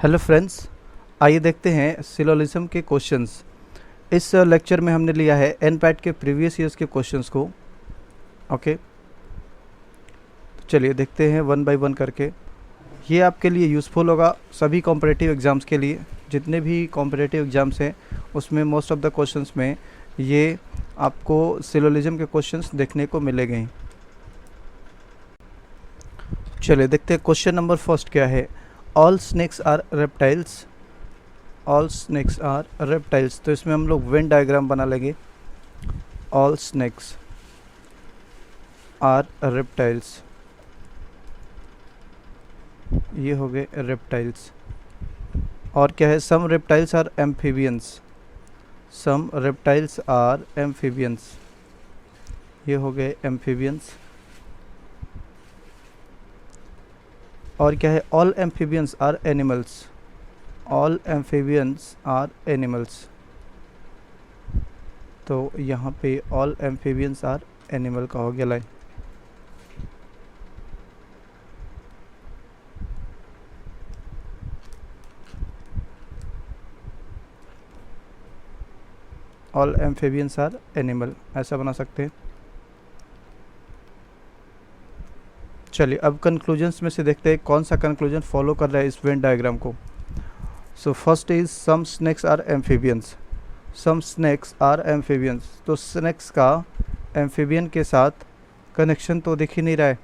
Hello friends, आइए देखते हैं सिलोजिज्म के क्वेश्चंस। इस लेक्चर में हमने लिया है एनपैट के प्रीवियस ईयर्स के क्वेश्चंस को। ओके, तो चलिए देखते हैं वन बाय वन करके। ये आपके लिए यूज़फुल होगा सभी कॉम्पिटिटिव एग्ज़ाम्स के लिए। जितने भी कॉम्पिटिटिव एग्ज़ाम्स हैं उसमें मोस्ट ऑफ द क्वेश्चंस में ये आपको सिलोजिज्म के क्वेश्चंस देखने को मिलेंगे। चलिए देखते हैं क्वेश्चन नंबर फर्स्ट क्या है। All snakes are reptiles. All snakes are reptiles, तो इसमें हम लोग वेन डायग्राम बना लेंगे। ऑल स्नेक्स आर रेप्टाइल्स, ये हो गए रेप्टाइल्स। और क्या है, some reptiles are amphibians. Some reptiles are amphibians, ये हो गए एम्फीबियंस। और क्या है, all amphibians are animals. All amphibians are animals, तो यहाँ पे ऑल एम्फीबियंस आर एनिमल का हो गया line. All amphibians are animal, ऐसा बना सकते हैं। चलिए अब कंक्लूजन्स में से देखते हैं कौन सा कंक्लूजन फॉलो कर रहा है इस वेन डायग्राम को। So first is some snakes are amphibians. Some snakes are amphibians, तो स्नेक्स का एम्फीबियन के साथ कनेक्शन तो दिख ही नहीं रहा है।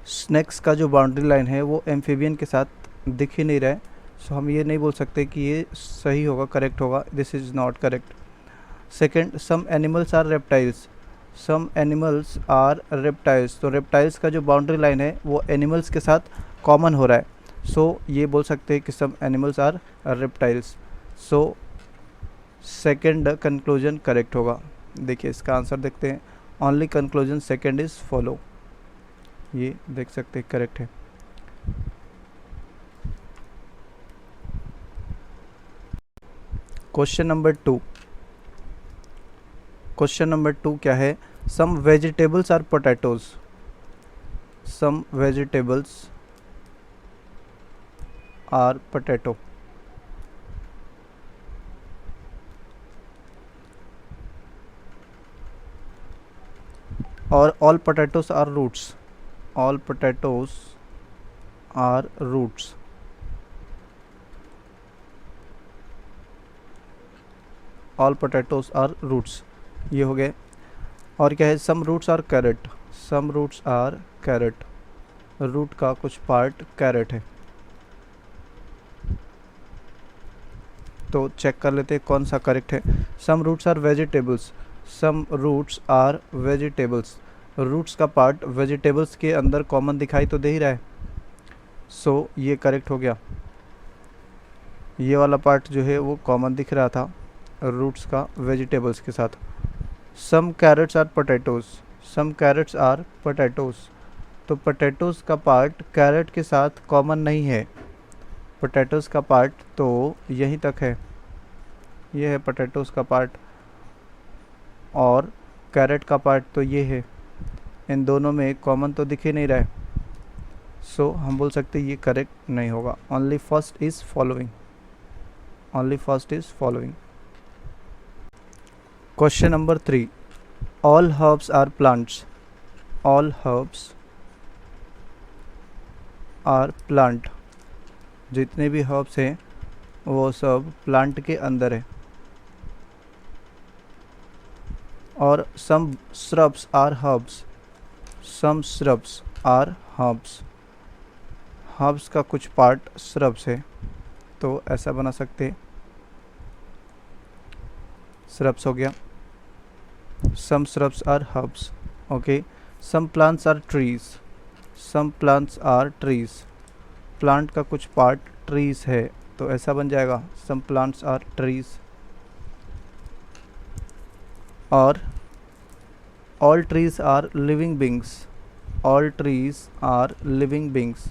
स्नेक्स का जो बाउंड्री लाइन है वो एम्फीबियन के साथ दिख ही नहीं रहा है। सो हम ये नहीं बोल सकते कि ये सही होगा, करेक्ट होगा। This is not correct. Second, some animals are reptiles. Some animals are reptiles, तो रेप्टाइल्स का जो बाउंड्री लाइन है वो एनिमल्स के साथ कॉमन हो रहा है। सो ये बोल सकते हैं कि some animals are reptiles. So second conclusion correct होगा। देखिए इसका आंसर देखते हैं। Only conclusion second is follow, ये देख सकते हैं करेक्ट है। Question number two. Question number two क्या है, some vegetables are potatoes. Some vegetables are potato, और all potatoes are roots. All potatoes are roots, all potatoes are roots, ये हो गए। और क्या है, some roots are carrot. Some roots are carat, root का कुछ पार्ट कैरेट है। तो चेक कर लेते हैं कौन सा करेक्ट है। Some roots are vegetables. Some roots are vegetables, roots का पार्ट वेजिटेबल्स के अंदर कॉमन दिखाई तो दे ही रहा है। सो ये करेक्ट हो गया। ये वाला पार्ट जो है वो कॉमन दिख रहा था रूट्स का वेजिटेबल्स के साथ। Some carrots are potatoes. Some carrots are potatoes, तो पोटैटोज का पार्ट कैरेट के साथ कॉमन नहीं है। पोटैटोज का पार्ट तो यहीं तक है, ये है पोटैटोज का पार्ट, और कैरेट का पार्ट तो ये है। इन दोनों में कॉमन तो दिख ही नहीं रहा है। सो हम बोल सकते ये करेक्ट नहीं होगा। Only first is following. Only first is following. Question number three, all herbs are plants. All herbs are plant, जितने भी हर्ब्स हैं वो सब प्लांट के अंदर है। और some shrubs are herbs. Some shrubs are herbs, herbs का कुछ पार्ट श्रब्स है, तो ऐसा बना सकते हैं। श्रब्स हो गया। Some shrubs are herbs, okay. Some plants are trees. Some plants are trees, plant का कुछ पार्ट ट्रीज है, तो ऐसा बन जाएगा सम प्लांट्स आर ट्रीज। और all trees are living beings. All trees are living beings,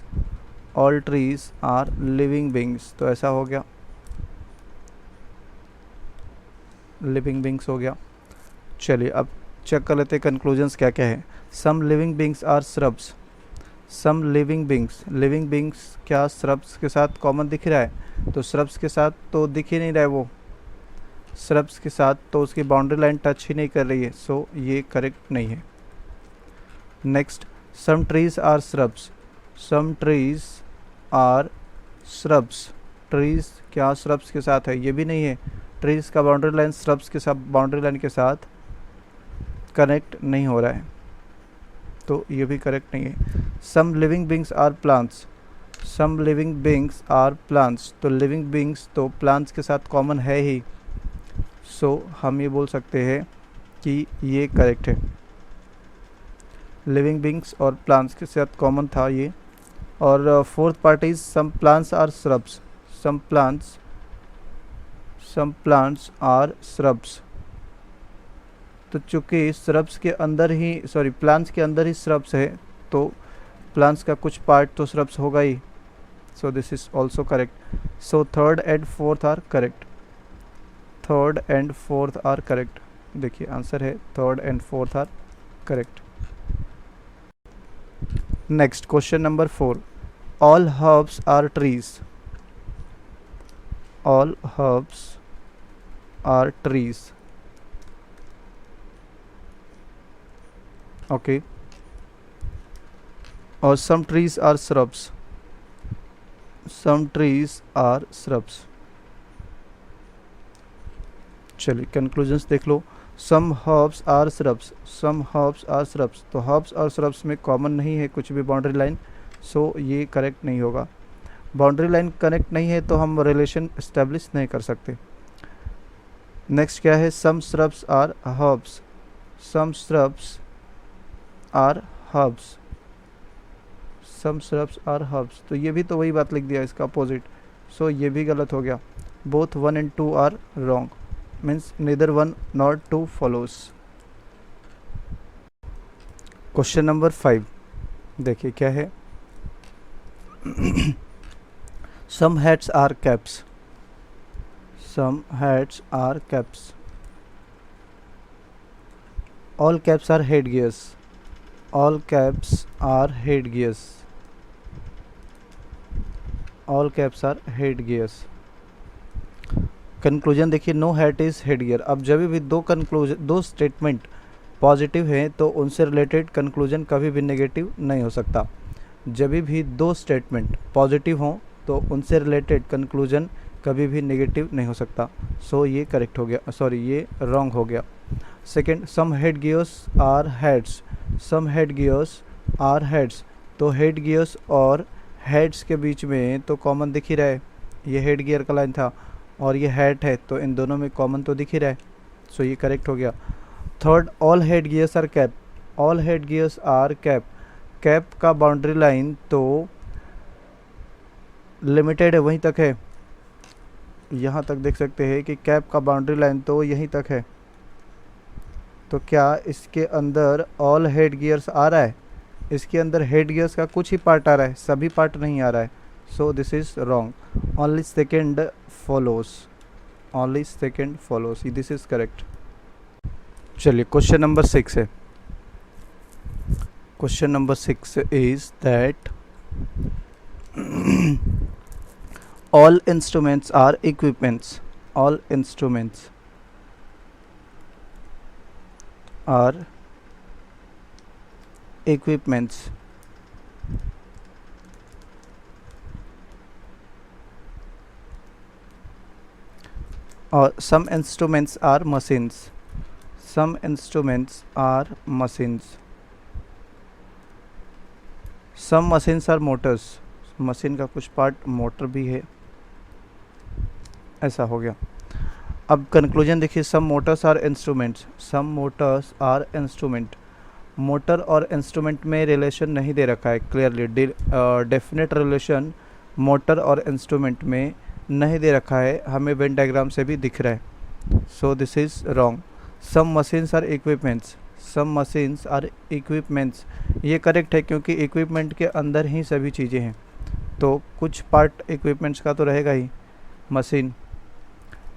all trees are living beings, तो ऐसा हो गया लिविंग बींग्स हो गया। चलिए अब चेक कर लेते हैं कंक्लूजन्स क्या क्या है। Some living beings are shrubs. Some living beings क्या श्रब्स के साथ कॉमन दिख रहा है? तो श्रब्स के साथ तो दिख ही नहीं रहा है, वो श्रब्स के साथ तो उसकी बाउंड्री लाइन टच ही नहीं कर रही है, सो ये करेक्ट नहीं है। Next, some trees are shrubs, some trees are shrubs, trees क्या श्रब्स के साथ है? ये भी नहीं है, ट्रीज का बाउंड्री लाइन श्रब्स के साथ बाउंड्री लाइन के साथ कनेक्ट नहीं हो रहा है, तो ये भी करेक्ट नहीं है। Some living beings are plants, some living beings are plants, तो लिविंग बींग्स तो प्लांट्स के साथ कॉमन है ही, सो हम ये बोल सकते हैं कि ये करेक्ट है। लिविंग बींग्स और प्लांट्स के साथ कॉमन था ये। और fourth part is some plants are shrubs, some plants are shrubs, तो चूँकि श्रब्स के अंदर ही प्लांट्स के अंदर ही श्रब्स है, तो प्लांट्स का कुछ पार्ट तो श्रब्स होगा ही, so this is also correct. So third and fourth are correct, third and fourth are correct. देखिए आंसर है third and fourth are correct. Next question number 4, all herbs are trees, all herbs are trees, okay, और some trees are shrubs, some trees are shrubs. चलिए conclusions देख लो। Some herbs are shrubs, some herbs are shrubs, तो herbs और shrubs में common नहीं है कुछ भी बाउंड्री लाइन, सो ये करेक्ट नहीं होगा। बाउंड्री लाइन कनेक्ट नहीं है तो हम रिलेशन इस्टेब्लिश नहीं कर सकते। नेक्स्ट क्या है? Some shrubs are herbs, some shrubs are herbs, some shrubs are herbs, तो ये भी तो वही बात लिख दिया इसका अपोजिट, सो ये भी गलत हो गया। Both 1 and 2 are wrong, means neither 1 nor 2 follows। Question number 5 देखिए क्या है। Some hats are caps, some hats are caps, all caps are head gears, all caps are head gears, all caps are head gears. Conclusion देखिए, no hat is head gear. अब जब भी दो statement positive हैं तो उनसे related conclusion कभी भी नेगेटिव नहीं हो सकता। जब भी दो स्टेटमेंट पॉजिटिव हों तो उनसे रिलेटेड कंक्लूजन कभी भी नेगेटिव नहीं हो सकता, सो ये करेक्ट हो गया, ये रॉन्ग हो गया। Second, some head gears are heads, some head gears are heads, तो हेड गियर्स और हेड्स के बीच में तो कॉमन दिख ही रहा है, ये हेड गियर का लाइन था और ये हैट है, तो इन दोनों में कॉमन तो दिख ही रहा है, सो ये करेक्ट हो गया। Third, all head gears are cap, all head gears are cap, cap का बाउंड्री लाइन तो लिमिटेड है, वहीं तक है, यहाँ तक देख सकते हैं कि कैप का बाउंड्री लाइन तो यहीं तक है, तो क्या इसके अंदर ऑल हेड गियर्स आ रहा है? इसके अंदर हेड गियर्स का कुछ ही पार्ट आ रहा है, सभी पार्ट नहीं आ रहा है, so this is wrong. Only second follows, only second follows, this is correct. चलिए क्वेश्चन नंबर 6 है। Question number 6 is that all instruments are equipments, all instruments are equipments, or some instruments are machines, some instruments are machines, some machines are motors, machine का कुछ part motor भी है, ऐसा हो गया। अब कंक्लूजन देखिए, some motors are instruments, some motors are instrument, motor और इंस्ट्रूमेंट में रिलेशन नहीं दे रखा है क्लियरली, डेफिनेट रिलेशन मोटर और इंस्ट्रूमेंट में नहीं दे रखा है, हमें वेन डायग्राम से भी दिख रहा है, so this is wrong. Some machines are equipments, some machines are equipments, ये करेक्ट है क्योंकि इक्विपमेंट के अंदर ही सभी चीज़ें हैं, तो कुछ पार्ट इक्विपमेंट्स का तो रहेगा ही, मशीन।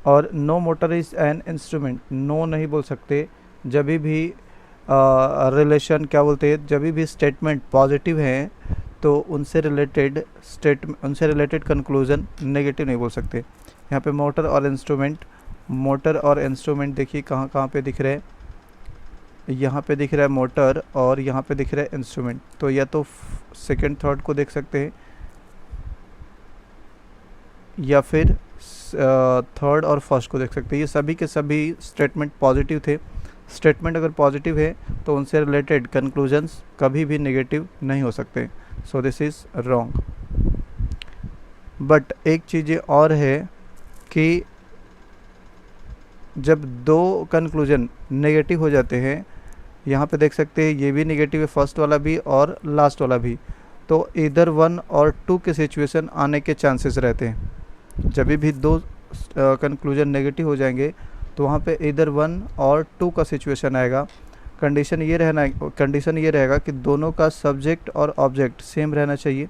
और no motor is an instrument, no नहीं बोल सकते जब भी रिलेशन क्या बोलते हैं, जब भी स्टेटमेंट पॉजिटिव हैं तो उनसे रिलेटेड कंक्लूजन नेगेटिव नहीं बोल सकते। यहाँ पे मोटर और इंस्ट्रूमेंट देखिए कहाँ कहाँ पे दिख रहे हैं, यहाँ पे दिख रहा है मोटर और यहाँ पे दिख रहा है इंस्ट्रूमेंट। तो या तो सेकंड थर्ड को देख सकते हैं या फिर थर्ड और फर्स्ट को देख सकते हैं। ये सभी के सभी स्टेटमेंट पॉजिटिव थे। स्टेटमेंट अगर पॉजिटिव है तो उनसे रिलेटेड कंक्लूजन्स कभी भी नेगेटिव नहीं हो सकते। सो दिस इज़ रॉन्ग। बट एक चीज़ और है कि जब दो कंक्लूजन नेगेटिव हो जाते हैं, यहाँ पे देख सकते हैं ये भी नेगेटिव है, फर्स्ट वाला भी और लास्ट वाला भी, तो इधर 1 और 2 के सिचुएशन आने के चांसेस रहते हैं। जब भी दो कंक्लूजन नेगेटिव हो जाएंगे तो वहाँ पे इधर 1 और 2 का सिचुएशन आएगा। कंडीशन ये रहेगा कि दोनों का सब्जेक्ट और ऑब्जेक्ट सेम रहना चाहिए।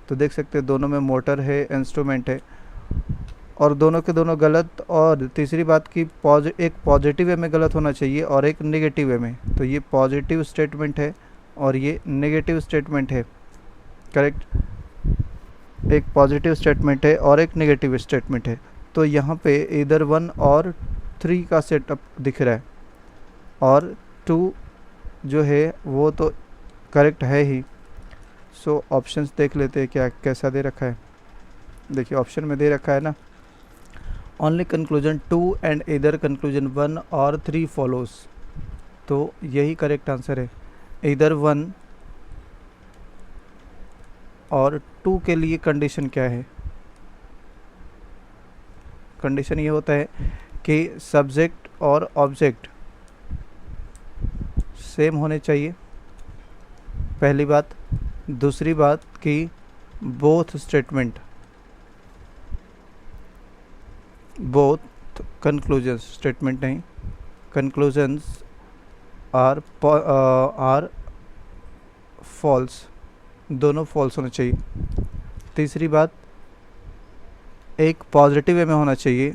तो देख सकते हैं दोनों में मोटर है, इंस्ट्रूमेंट है, और दोनों के दोनों गलत। और तीसरी बात की एक पॉजिटिव वे में गलत होना चाहिए और एक नेगेटिव वे में। तो ये पॉजिटिव स्टेटमेंट है और ये नेगेटिव स्टेटमेंट है, करेक्ट। एक पॉजिटिव स्टेटमेंट है और एक नेगेटिव स्टेटमेंट है। तो यहाँ पे इधर 1 और 3 का सेटअप दिख रहा है और 2 जो है वो तो करेक्ट है ही। सो ऑप्शंस देख लेते हैं क्या कैसा दे रखा है। देखिए ऑप्शन में दे रखा है ना, ओनली कंक्लूजन 2 एंड इधर कंक्लूजन 1 और 3 फॉलोज। तो यही करेक्ट आंसर है। इधर 1 और 2 के लिए कंडीशन क्या है? कंडीशन ये होता है कि सब्जेक्ट और ऑब्जेक्ट सेम होने चाहिए, पहली बात। दूसरी बात कि बोथ कंक्लूजन्स, स्टेटमेंट नहीं, कंक्लूजन्स आर फॉल्स, दोनों फॉल्स होना चाहिए। तीसरी बात, एक पॉजिटिव वे में होना चाहिए,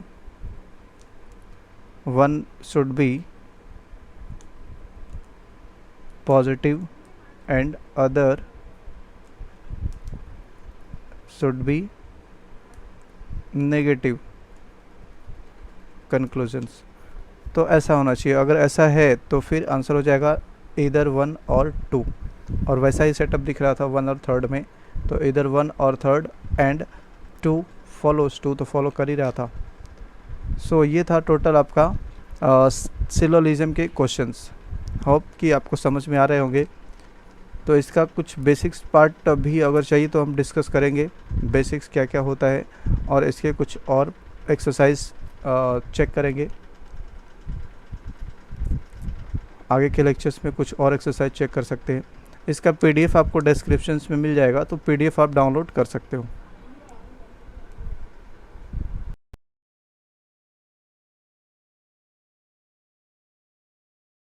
one should be positive and other should be negative conclusions. तो ऐसा होना चाहिए। अगर ऐसा है तो फिर आंसर हो जाएगा इधर 1 और 2। और वैसा ही सेटअप दिख रहा था 1 और 3 में, तो इधर 1 और 3 एंड 2 फॉलोज, 2 तो फॉलो कर ही रहा था। सो ये था टोटल आपका सिलोजिज्म के क्वेश्चंस। होप कि आपको समझ में आ रहे होंगे। तो इसका कुछ बेसिक्स पार्ट भी अगर चाहिए तो हम डिस्कस करेंगे, बेसिक्स क्या क्या होता है, और इसके कुछ और एक्सरसाइज चेक करेंगे। आगे के लेक्चर्स में कुछ और एक्सरसाइज चेक कर सकते हैं। इसका PDF आपको डिस्क्रिप्शन में मिल जाएगा, तो PDF आप डाउनलोड कर सकते हो।